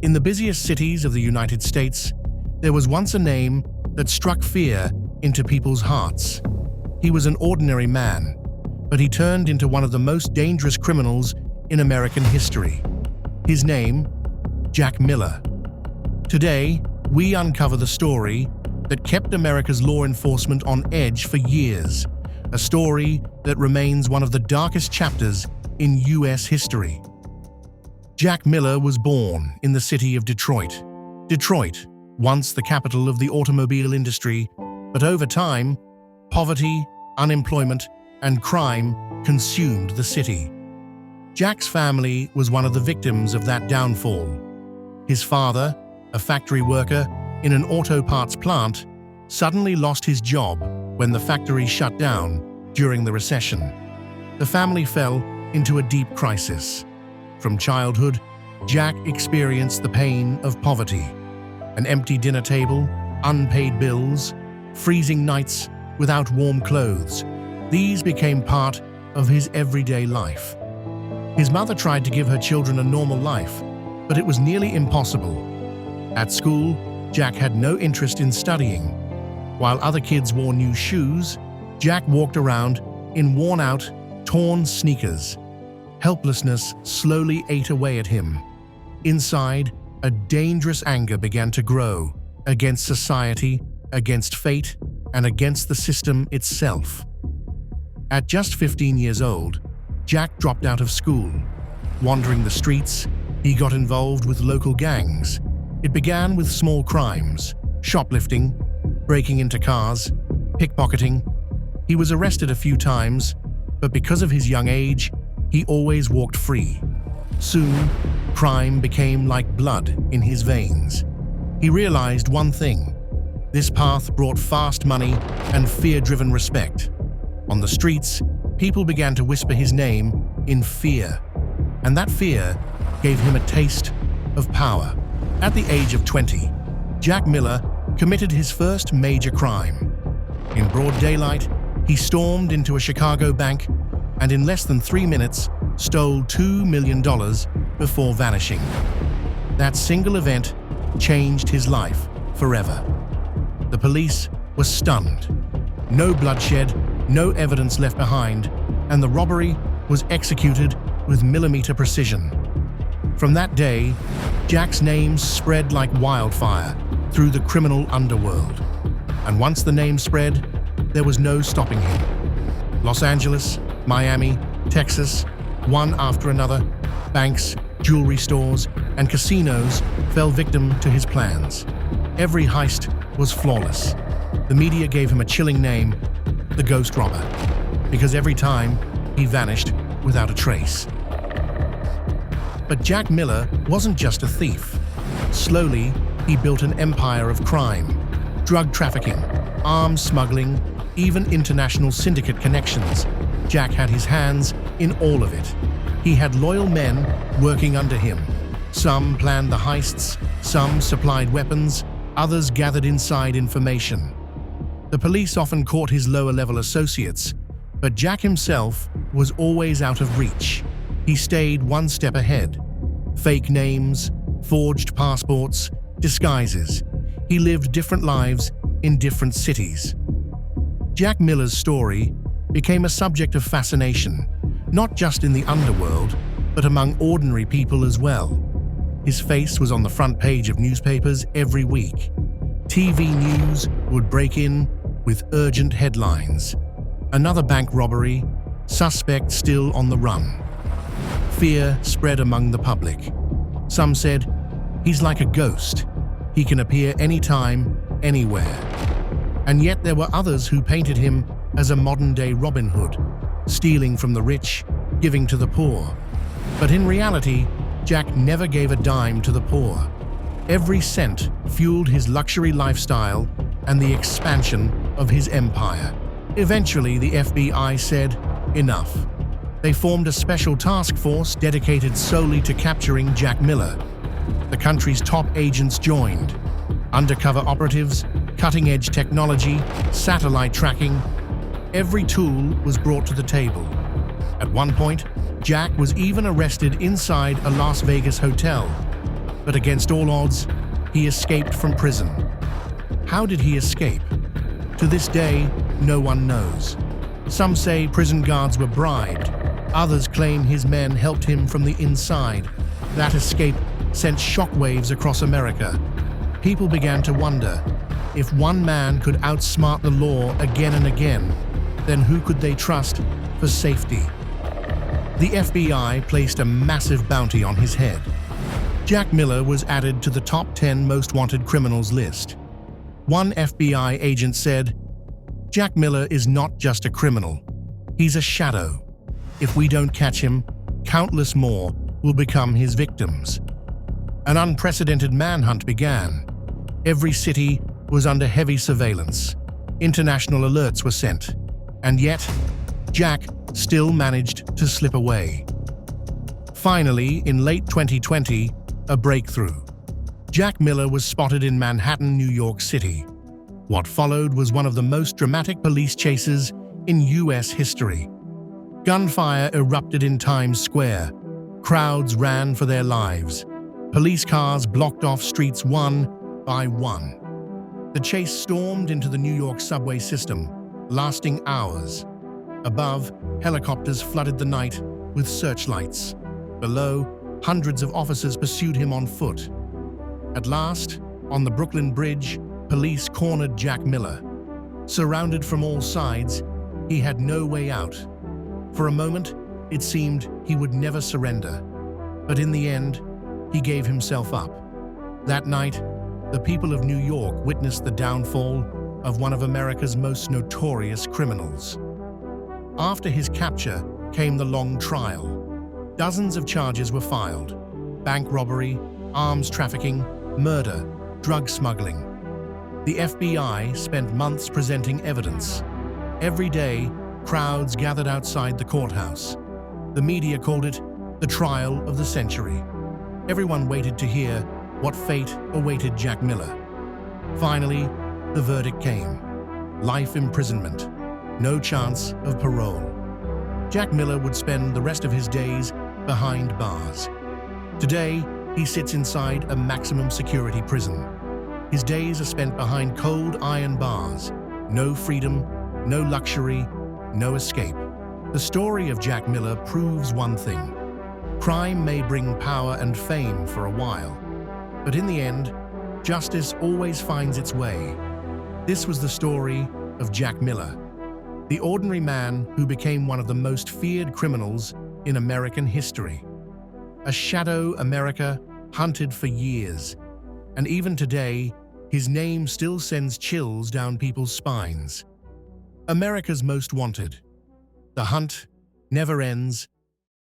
In the busiest cities of the United States, there was once a name that struck fear into people's hearts. He was an ordinary man, but he turned into one of the most dangerous criminals in American history. His name, Jack Miller. Today, we uncover the story that kept America's law enforcement on edge for years, a story that remains one of the darkest chapters in U.S. history. Jack Miller was born in the city of Detroit. Detroit, once the capital of the automobile industry, but over time, poverty, unemployment, and crime consumed the city. Jack's family was one of the victims of that downfall. His father, a factory worker in an auto parts plant, suddenly lost his job when the factory shut down during the recession. The family fell into a deep crisis. From childhood, Jack experienced the pain of poverty. An empty dinner table, unpaid bills, freezing nights without warm clothes. These became part of his everyday life. His mother tried to give her children a normal life, but it was nearly impossible. At school, Jack had no interest in studying. While other kids wore new shoes, Jack walked around in worn-out, torn sneakers. Helplessness slowly ate away at him. Inside, a dangerous anger began to grow against society, against fate, and against the system itself. At just 15 years old, Jack dropped out of school. Wandering the streets, he got involved with local gangs. It began with small crimes, shoplifting, breaking into cars, pickpocketing. He was arrested a few times, but because of his young age, he always walked free. Soon, crime became like blood in his veins. He realized one thing: this path brought fast money and fear-driven respect. On the streets, people began to whisper his name in fear, and that fear gave him a taste of power. At the age of 20, Jack Miller committed his first major crime. In broad daylight, he stormed into a Chicago bank and in less than 3 minutes stole $2 million before vanishing. That single event changed his life forever. The police were stunned. No bloodshed, no evidence left behind, and the robbery was executed with millimeter precision. From that day, Jack's name spread like wildfire through the criminal underworld. And once the name spread, there was no stopping him. Los Angeles, Miami, Texas, one after another, banks, jewelry stores, and casinos fell victim to his plans. Every heist was flawless. The media gave him a chilling name, the Ghost Robber, because every time he vanished without a trace. But Jack Miller wasn't just a thief. Slowly, he built an empire of crime, drug trafficking, arms smuggling, even international syndicate connections. Jack had his hands in all of it. He had loyal men working under him. Some planned the heists, some supplied weapons, others gathered inside information. The police often caught his lower-level associates, but Jack himself was always out of reach. He stayed one step ahead. Fake names, forged passports, disguises. He lived different lives in different cities. Jack Miller's story became a subject of fascination, not just in the underworld, but among ordinary people as well. His face was on the front page of newspapers every week. TV news would break in with urgent headlines. Another bank robbery, suspect still on the run. Fear spread among the public. Some said, "He's like a ghost. He can appear anytime, anywhere." And yet there were others who painted him as a modern-day Robin Hood, stealing from the rich, giving to the poor. But in reality, Jack never gave a dime to the poor. Every cent fueled his luxury lifestyle and the expansion of his empire. Eventually, the FBI said, enough. They formed a special task force dedicated solely to capturing Jack Miller. The country's top agents joined. Undercover operatives, cutting-edge technology, satellite tracking. Every tool was brought to the table. At one point, Jack was even arrested inside a Las Vegas hotel. But against all odds, he escaped from prison. How did he escape? To this day, no one knows. Some say prison guards were bribed. Others claim his men helped him from the inside. That escape sent shockwaves across America. People began to wonder, if one man could outsmart the law again and again, then who could they trust for safety? The FBI placed a massive bounty on his head. Jack Miller was added to the top 10 most wanted criminals list. One FBI agent said, "Jack Miller is not just a criminal. He's a shadow. If we don't catch him, countless more will become his victims." An unprecedented manhunt began. Every city was under heavy surveillance. International alerts were sent. And yet, Jack still managed to slip away. Finally, in late 2020, a breakthrough. Jack Miller was spotted in Manhattan, New York City. What followed was one of the most dramatic police chases in U.S. history. Gunfire erupted in Times Square. Crowds ran for their lives. Police cars blocked off streets one by one. The chase stormed into the New York subway system, lasting hours. Above, helicopters flooded the night with searchlights. Below, hundreds of officers pursued him on foot. At last, on the Brooklyn Bridge, police cornered Jack Miller. Surrounded from all sides, he had no way out. For a moment, it seemed he would never surrender. But in the end, he gave himself up. That night, the people of New York witnessed the downfall of one of America's most notorious criminals. After his capture came the long trial. Dozens of charges were filed: bank robbery, arms trafficking, murder, drug smuggling. The FBI spent months presenting evidence. Every day, crowds gathered outside the courthouse. The media called it the trial of the century. Everyone waited to hear what fate awaited Jack Miller. Finally, the verdict came: life imprisonment, no chance of parole. Jack Miller would spend the rest of his days behind bars. Today, he sits inside a maximum security prison. His days are spent behind cold iron bars. No freedom, no luxury, no escape. The story of Jack Miller proves one thing: crime may bring power and fame for a while, but in the end, justice always finds its way. This was the story of Jack Miller, the ordinary man who became one of the most feared criminals in American history. A shadow America hunted for years, and even today, his name still sends chills down people's spines. America's Most Wanted. The hunt never ends,